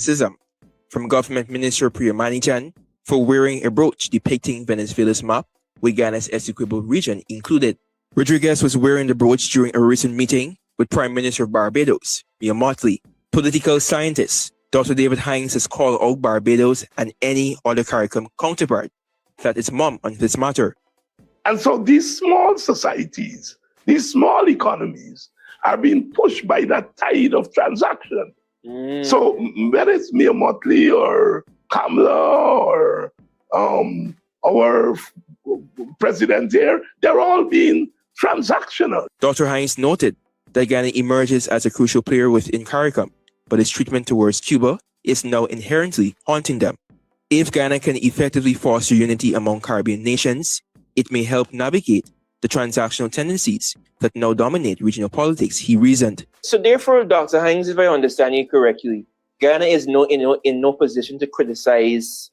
criticism from Government Minister Priyamanijan for wearing a brooch depicting Venezuela's map, with Ghana's Essequibo region included. Rodriguez was wearing the brooch during a recent meeting with Prime Minister of Barbados, Mia Mottley. Political scientist Dr. David HINDS has called out Barbados and any other CARICOM counterpart that is mum on this matter. And so these small societies, these small economies are being pushed by that tide of transaction. So whether it's Mia Mottley or Kamala or our president here, they're all being transactional. Dr. HINDS noted that Ghana emerges as a crucial player within CARICOM, but its treatment towards Cuba is now inherently haunting them. If Ghana can effectively foster unity among Caribbean nations, it may help navigate the transactional tendencies that now dominate regional politics, he reasoned. So therefore, Dr. HINDS, if I understand you correctly, Ghana is in no position to criticize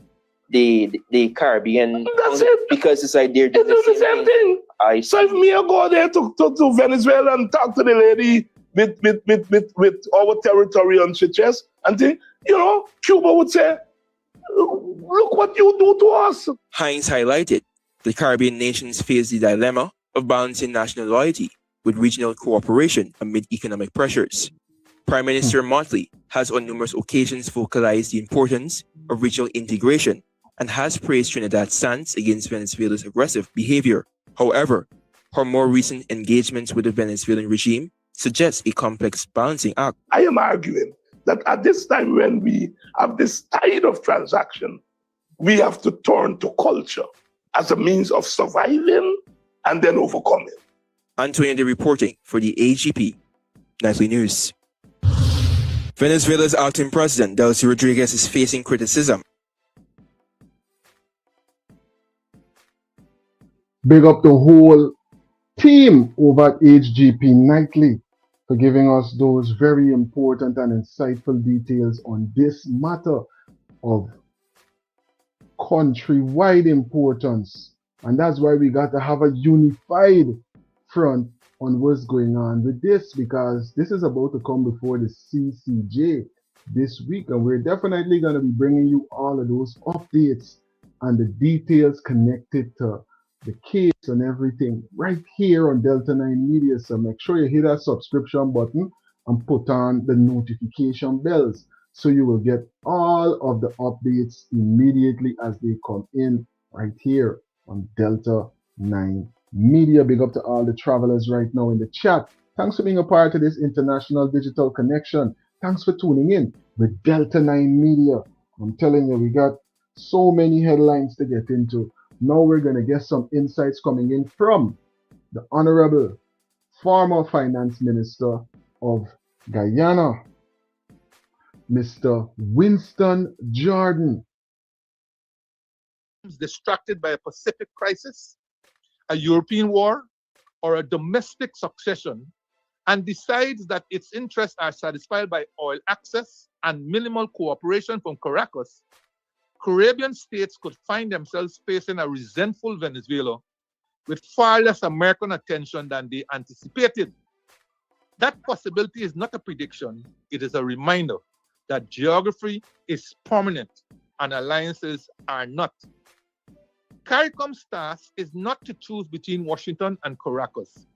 the Caribbean. That's it. Because it's like they're doing the same thing. So if me go there to Venezuela and talk to the lady with our territory on her chest, and think, Cuba would say, look what you do to us. HINDS highlighted the Caribbean nations face the dilemma of balancing national loyalty with regional cooperation amid economic pressures. Prime Minister Mottley has on numerous occasions vocalized the importance of regional integration and has praised Trinidad's stance against Venezuela's aggressive behavior. However, her more recent engagements with the Venezuelan regime suggest a complex balancing act. I am arguing that at this time when we have this tide of transaction, we have to turn to culture as a means of surviving and then overcoming. Antonio De reporting for the AGP Nightly News. Venezuela's acting president, Delcy Rodriguez, is facing criticism. Big up the whole team over at HGP Nightly for giving us those very important and insightful details on this matter of countrywide importance. And that's why we got to have a unified front on what's going on with this, because this is about to come before the CCJ this week, and we're definitely going to be bringing you all of those updates and the details connected to the case and everything right here on Delta 9 Media. So make sure you hit that subscription button and put on the notification bells so you will get all of the updates immediately as they come in right here on Delta 9 Media. Big up to all the travelers right now in the chat. Thanks for being a part of this international digital connection. Thanks for tuning in with Delta 9 Media. I'm telling you, we got so many headlines to get into. Now we're going to get some insights coming in from the Honorable former Finance Minister of Guyana, Mr. Winston Jordan. Distracted by a Pacific crisis, a European war, or a domestic succession, and decides that its interests are satisfied by oil access and minimal cooperation from Caracas, Caribbean states could find themselves facing a resentful Venezuela with far less American attention than they anticipated. That possibility is not a prediction, it is a reminder that geography is permanent and alliances are not. CARICOM's task is not to choose between Washington and Caracas,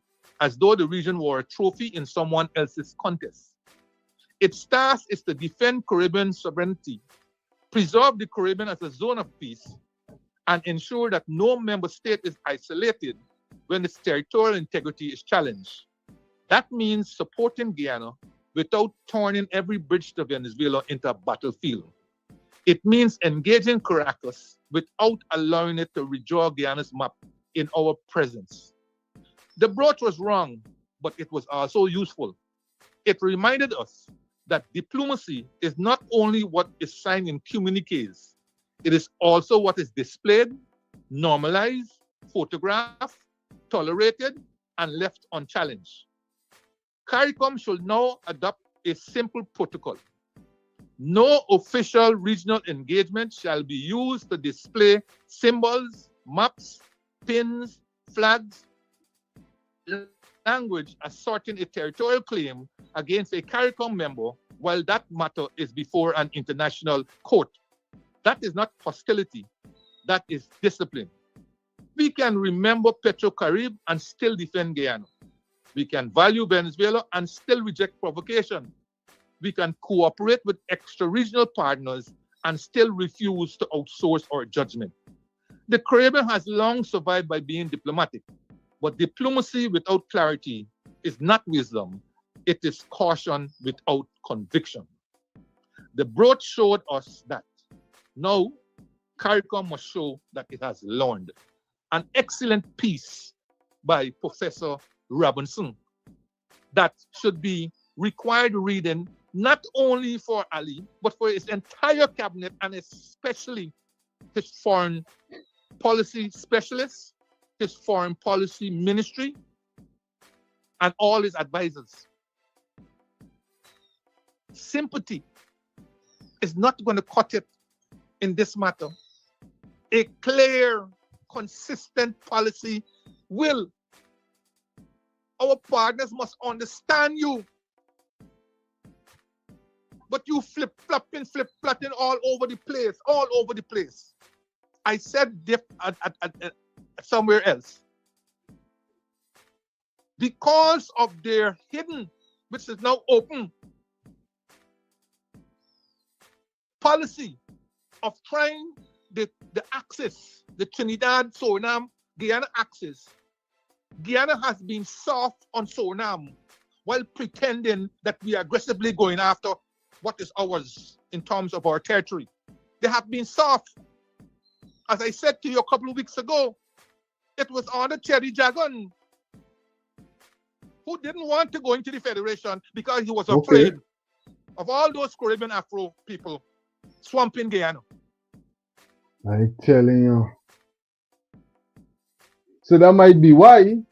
as though the region were a trophy in someone else's contest. Its task is to defend Caribbean sovereignty, preserve the Caribbean as a zone of peace, and ensure that no member state is isolated when its territorial integrity is challenged. That means supporting Guyana without turning every bridge to Venezuela into a battlefield. It means engaging Caracas without allowing it to redraw Guyana's map in our presence. The broach was wrong, but it was also useful. It reminded us that diplomacy is not only what is signed in communiques, it is also what is displayed, normalized, photographed, tolerated, and left unchallenged. CARICOM should now adopt a simple protocol. No official regional engagement shall be used to display symbols, maps, pins, flags, language asserting a territorial claim against a CARICOM member while that matter is before an international court. That is not hostility. That is discipline. We can remember Petro-Carib and still defend Guyana. We can value Venezuela and still reject provocation. We can cooperate with extra-regional partners and still refuse to outsource our judgment. The Caribbean has long survived by being diplomatic, but diplomacy without clarity is not wisdom. It is caution without conviction. The broad showed us that. Now, CARICOM must show that it has learned. An excellent piece by Professor Robinson that should be required reading not only for Ali, but for his entire cabinet and especially his foreign policy specialists, his foreign policy ministry, and all his advisors. Sympathy is not going to cut it in this matter. A clear, consistent policy will. Our partners must understand you. But you flip-flopping all over the place, I said somewhere else. Because of their hidden, which is now open, policy of trying the axis, the Trinidad, Suriname, Guyana axis. Guyana has been soft on Suriname while pretending that we are aggressively going after what is ours in terms of our territory. They have been soft. As I said to you a couple of weeks ago, it was under Teddy Jagan, who didn't want to go into the Federation because he was afraid of all those Caribbean Afro people swamping Guyana. I'm telling you. So that might be why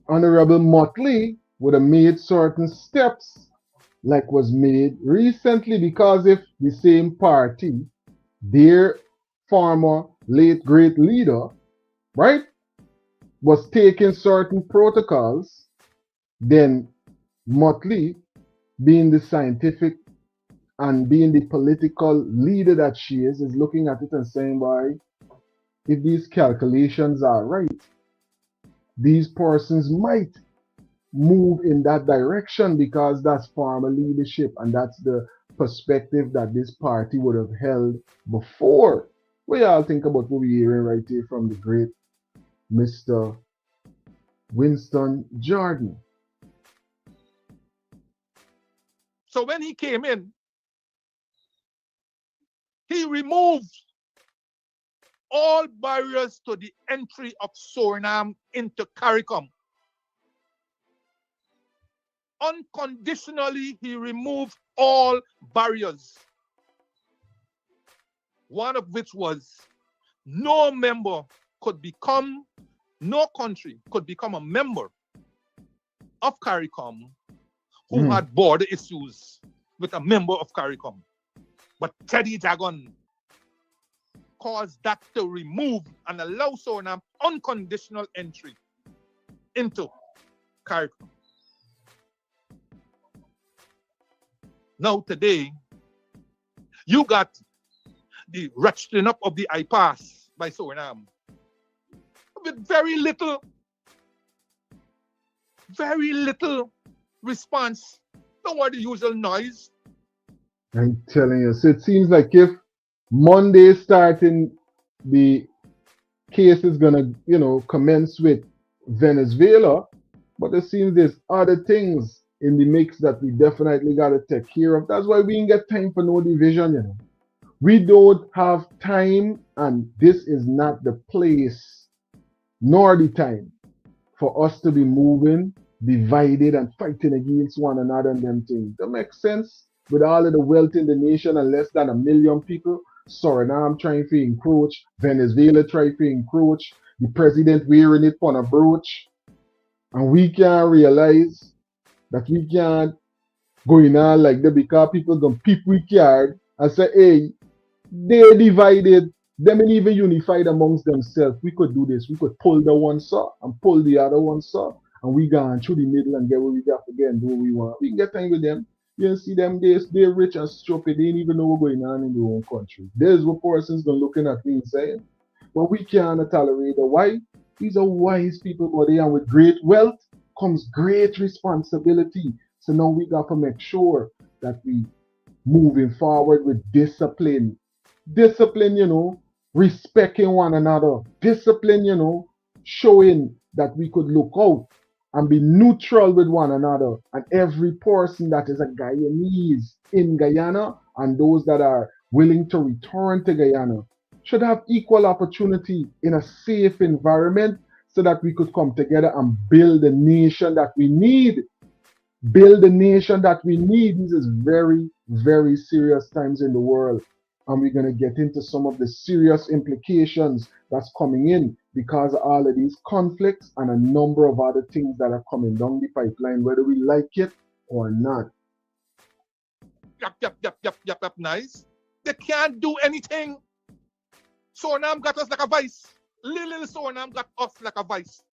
Honorable Motley would have made certain steps like was made recently, because if the same party, their former late great leader, right, was taking certain protocols, then Motley, being the scientific and being the political leader that she is looking at it and saying, why, if these calculations are right, these persons might move in that direction, because that's former leadership and that's the perspective that this party would have held before. What y'all think about what we're hearing right here from the great Mr. Winston Jordan? So when he came in, he removed all barriers to the entry of Suriname into CARICOM. Unconditionally, he removed all barriers. One of which was no country could become a member of CARICOM who had border issues with a member of CARICOM. But Teddy Jagan caused that to remove and allow Suriname unconditional entry into CARICOM. Now today, you got the ratcheting up of the IPAS by Suriname with very little response. Don't want the usual noise. I'm telling you. So it seems like if Monday starting, the case is gonna, commence with Venezuela, but it seems there's other things in the mix that we definitely gotta take care of. That's why we ain't get time for no division, We don't have time, and this is not the place nor the time for us to be moving, divided and fighting against one another and them things. That makes sense. With all of the wealth in the nation and less than 1 million people, Suriname trying to encroach, Venezuela trying to encroach, the president wearing it on a brooch, and we can't realize that we can't go in on like that because people gonna peep we card and say, hey, they're divided, them ain't even unified amongst themselves. We could do this. We could pull the one saw and pull the other one saw, and we gone through the middle and get what we got to get and do what we want. We can get time with them. You see them days, they're rich and stupid. They didn't even know what's going on in their own country. There's what persons been looking at me and saying, but we can't tolerate the why. These are wise people, but they, and with great wealth comes great responsibility. So now we got to make sure that we moving forward with discipline. Discipline, respecting one another. Discipline, showing that we could look out and be neutral with one another. And every person that is a Guyanese in Guyana and those that are willing to return to Guyana should have equal opportunity in a safe environment so that we could come together and build the nation that we need. Build the nation that we need. This is very, very serious times in the world. And we're going to get into some of the serious implications that's coming in because of all of these conflicts and a number of other things that are coming down the pipeline, whether we like it or not. Yep, nice. They can't do anything. Suriname got us like a vice. Little Suriname got us like a vice.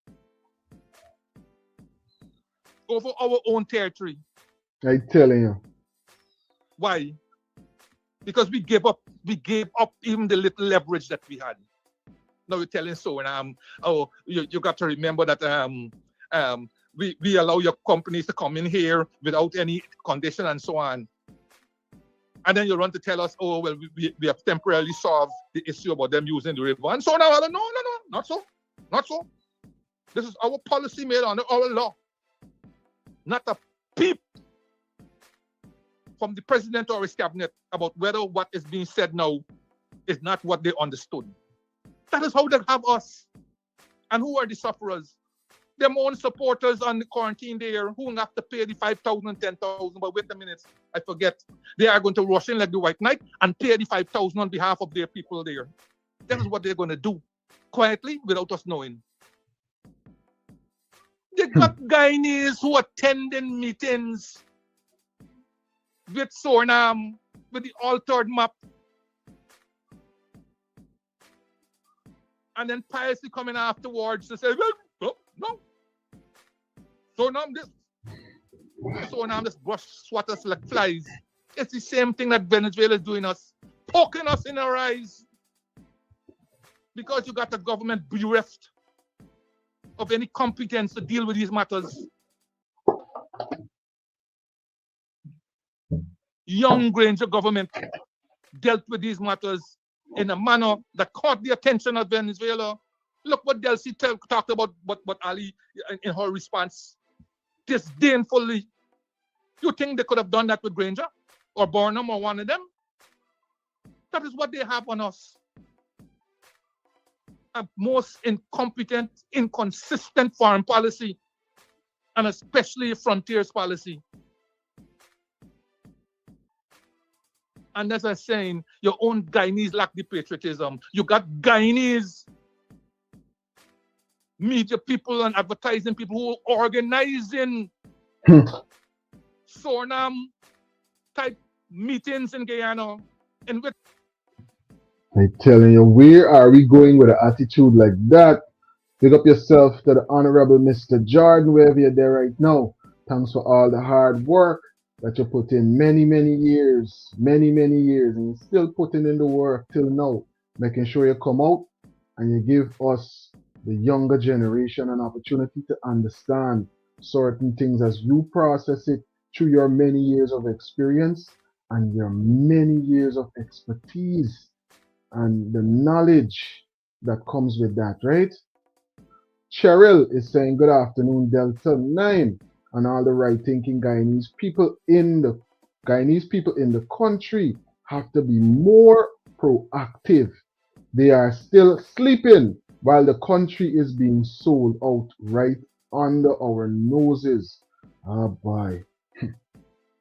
Over our own territory. I'm telling you. Why? Because we gave up even the little leverage that we had. Now you're telling Suriname, you got to remember that we allow your companies to come in here without any condition and so on. And then you run to tell us, oh, well, we have temporarily solved the issue about them using the river. And so now, no, not so. Not so. This is our policy made under our law. Not a peep from the president or his cabinet about whether what is being said now is not what they understood. That is how they have us. And who are the sufferers? Them own supporters on the quarantine there who have to pay the 5,000 and 10,000. But wait a minute, I forget. They are going to rush in like the White Knight and pay the 5,000 on behalf of their people there. That is what they're going to do, quietly, without us knowing. They got Guyanese who attending meetings with Suriname, with the altered map. And then piously coming afterwards to say, well, no. Suriname just brush swat us like flies. It's the same thing that Venezuela is doing us, poking us in our eyes. Because you got a government bereft of any competence to deal with these matters. Young Granger government dealt with these matters in a manner that caught the attention of Venezuela. Look what Delcy talked about, what Ali in her response. Disdainfully. You think they could have done that with Granger or Burnham or one of them? That is what they have on us. A most incompetent, inconsistent foreign policy, and especially frontiers policy. And as I'm saying, your own Guyanese lack the patriotism. You got Guyanese media people and advertising people who are organizing Suriname type meetings in Guyana. And with I'm telling you, where are we going with an attitude like that? Pick up yourself to the Honorable Mr. Jordan, wherever you're there right now. Thanks for all the hard work that you put in many, many years, and you're still putting in the work till now, making sure you come out and you give us, the younger generation, an opportunity to understand certain things as you process it through your many years of experience and your many years of expertise and the knowledge that comes with that, right? Cheryl is saying, good afternoon, Delta 9, and all the right-thinking Guyanese people in the country have to be more proactive. They are still sleeping while the country is being sold out right under our noses. Ah, boy.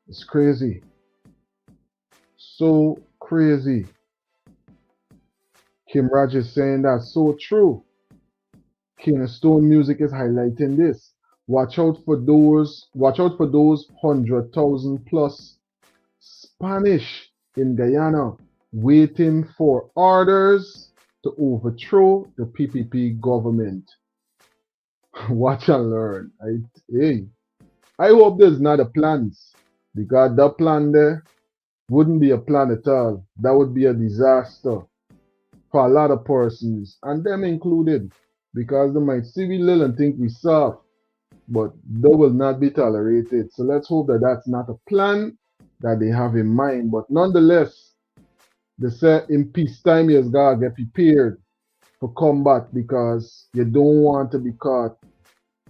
It's crazy. So crazy. Kim Raj is saying that's so true. King of Stone Music is highlighting this. Watch out for those 100,000 plus Spanish in Guyana waiting for orders to overthrow the PPP government. Watch and learn. I hope there's not a plans Because that plan there wouldn't be a plan at all. That would be a disaster for a lot of persons, and them included, because they might see we little and think we soft, but they will not be tolerated. So let's hope that that's not a plan that they have in mind. But nonetheless, they say in peacetime you gotta get prepared for combat, because you don't want to be caught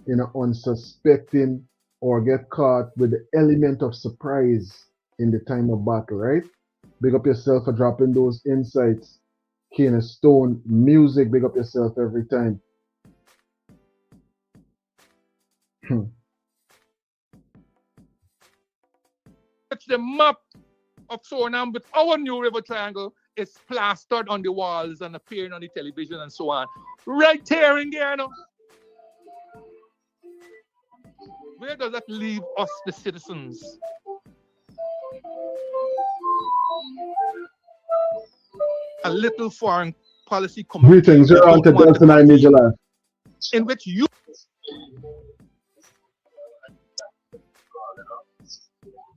in an unsuspecting or get caught with the element of surprise in the time of battle, right? Big up yourself for dropping those insights. King of Stone Music, big up yourself every time. It's the map of Suriname with our new river triangle is plastered on the walls and appearing on the television and so on. Right here in Guyana. Where does that leave us, the citizens? A little foreign policy community. Greetings, you're on to Delta 9 Major Life. In which you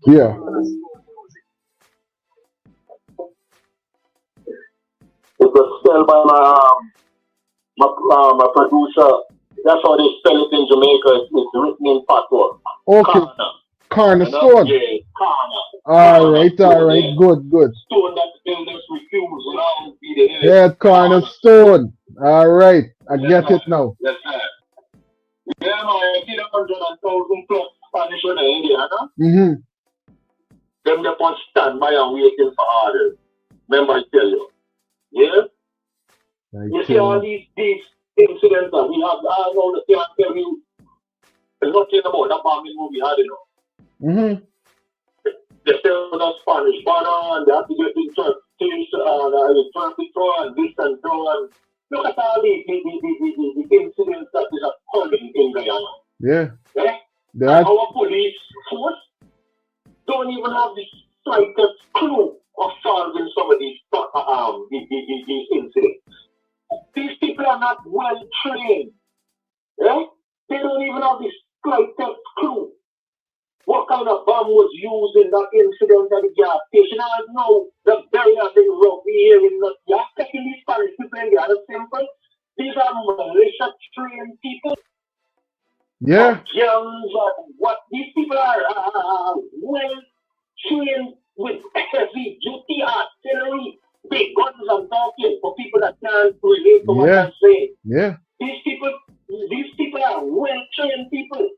Yeah. It was spelled by my producer. That's how they spell it in Jamaica. It's written in patois. Okay. Cornerstone. Yeah, Kana. All right, good. Stone that the builders refuse and all be the head. Yeah, Cornerstone. All right, I get it now. Yes, sir. Yeah, man, I see the 100,000 plus Spanish in Indiana. Mm-hmm. Them they on standby and waiting for orders. Remember I tell you. Yeah? You see all these incidents that we have, I know that they tell you nothing about that bombing movie, had you know. Mm-hmm. They tell us Spanish banner and they have to get in church and this and so on. Look at all the incidents that is occurring in Guyana. Yeah. Yeah? That... Our police force don't even have the slightest clue of solving some of these incidents. These people are not well trained. Yeah? They don't even have the slightest clue what kind of bomb was used in that incident at the gas station. I know the very thing wrong here in the gas taking these Spanish people in the other simple. These are militia trained people. Yeah. Gangs and what these people are well trained with heavy duty artillery, big guns and talking for people that can't relate to what I'm saying. Yeah. These people are well trained people.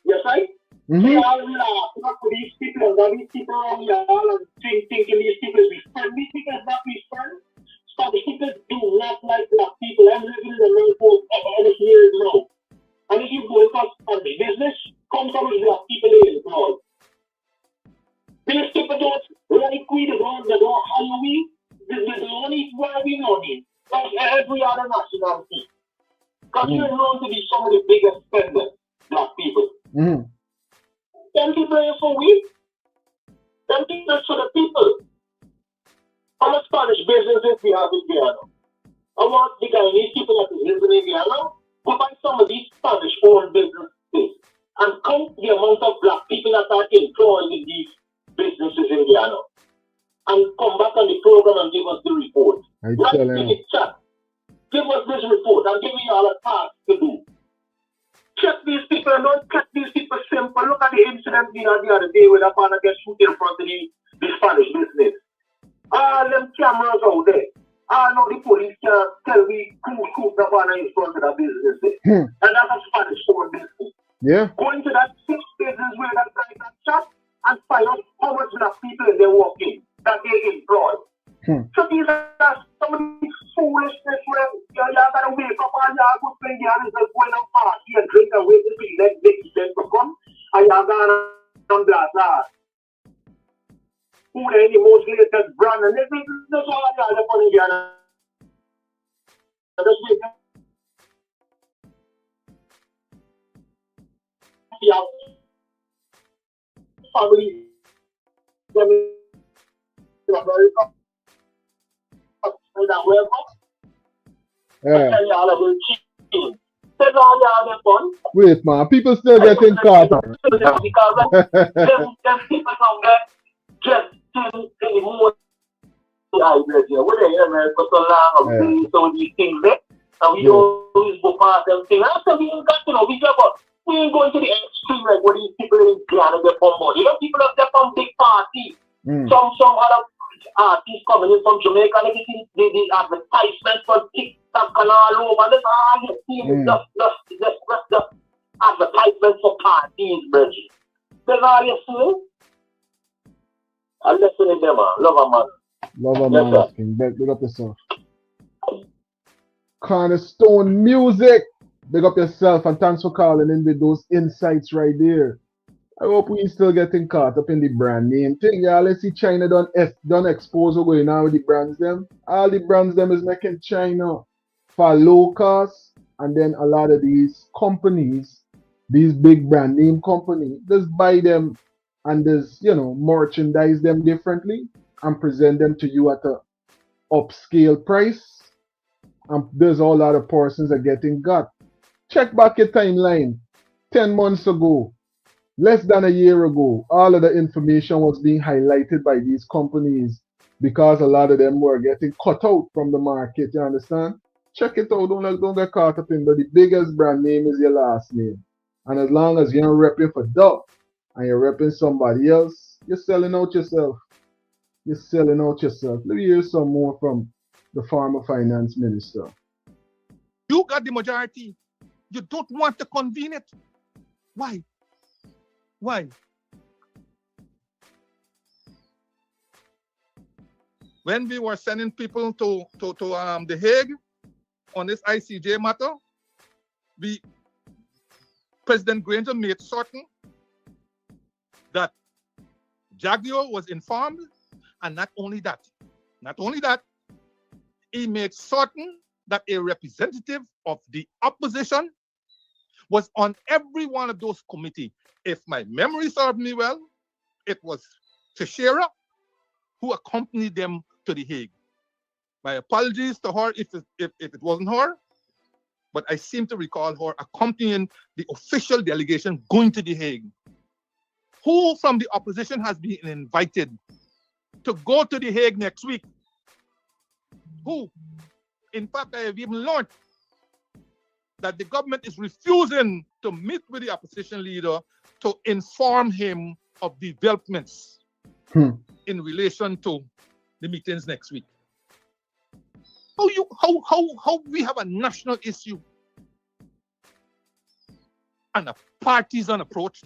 Yes, right? Mm-hmm. They all laugh for these people and these people around here and thinking these people be friends. These people is not be friends. Spanish people do not like black people. I'm living in the North for years now. And if you go on the business, come from the black people in the world. These people don't like we, they don't hire we, they don't need why we money. Like every other nationality. Because you're known to be some of the biggest spenders, black people. Mm-hmm. Them people are for we. Them people are for the people. How much Spanish businesses we have in Guyana? I want the Guyanese people that is living in Guyana to buy some of these Spanish-owned businesses and count the amount of black people that are employed in these businesses in Guyana. And come back on the program and give us the report. Right in the chat. Give us this report and give me all a task to do. Check these people and don't check these people simple. Look at the incident the other day where the partner gets shot in front of the Spanish business. All them cameras out there. No, the police can't tell me who shoot the partner in front of the business. And that's a Spanish owned business. Yeah. Going to that 6 business where that guy got shot and find out how much black people they walk in that they employ. So these are some of these foolishness where you gotta wake up and you go spend your hands and go and party and drink and wait to be let Dickie then to come and you gonna blast out. Who they the most latest brand and that's all I got up on Indiana. Family Yeah. Tell you all about cheating. there's all the other fun. Wait, man, people still getting caught up. Because them people don't get any more ideas here. We're in America for so long, and we do some of these things there, and we don't always go past them things. After we ain't got, we ain't going to the extreme like what these people in Ghana get from money. People have their from big parties. Some other artists coming in from Jamaica and everything, the advertisements on TikTok and all over. That's all you see. Just advertisements for parties, bro. That's all you see. I'm listening to them, man. Love them, man. Love a Yes, man, King. Big up yourself. Cornerstone Music. Big up yourself and thanks for calling in with those insights right there. I hope we still getting caught up in the brand name thing. Yeah, let's see China done expose what's going on with the brands them. All the brands them is making China for low cost, and then a lot of these companies, these big brand name companies, just buy them and just merchandise them differently and present them to you at a upscale price. And there's a lot of persons are getting got. Check back your timeline 10 months ago. Less than a year ago, all of the information was being highlighted by these companies because a lot of them were getting cut out from the market. You understand? Check it out. Don't get caught up in. But the biggest brand name is your last name. And as long as you're repping for Duck and you're repping somebody else, you're selling out yourself. You're selling out yourself. Let me hear some more from the former finance minister. You got the majority. You don't want to convene it. Why? Why? When we were sending people to The Hague on this ICJ matter, President Granger made certain that Jaguar was informed, and not only that, he made certain that a representative of the opposition was on every one of those committees. If my memory served me well, it was Teixeira who accompanied them to The Hague. My apologies to her if it wasn't her, but I seem to recall her accompanying the official delegation going to The Hague. Who from the opposition has been invited to go to The Hague next week? Who? In fact, I have even learned that the government is refusing to meet with the opposition leader to inform him of developments in relation to the meetings next week. How we have a national issue and a partisan approach to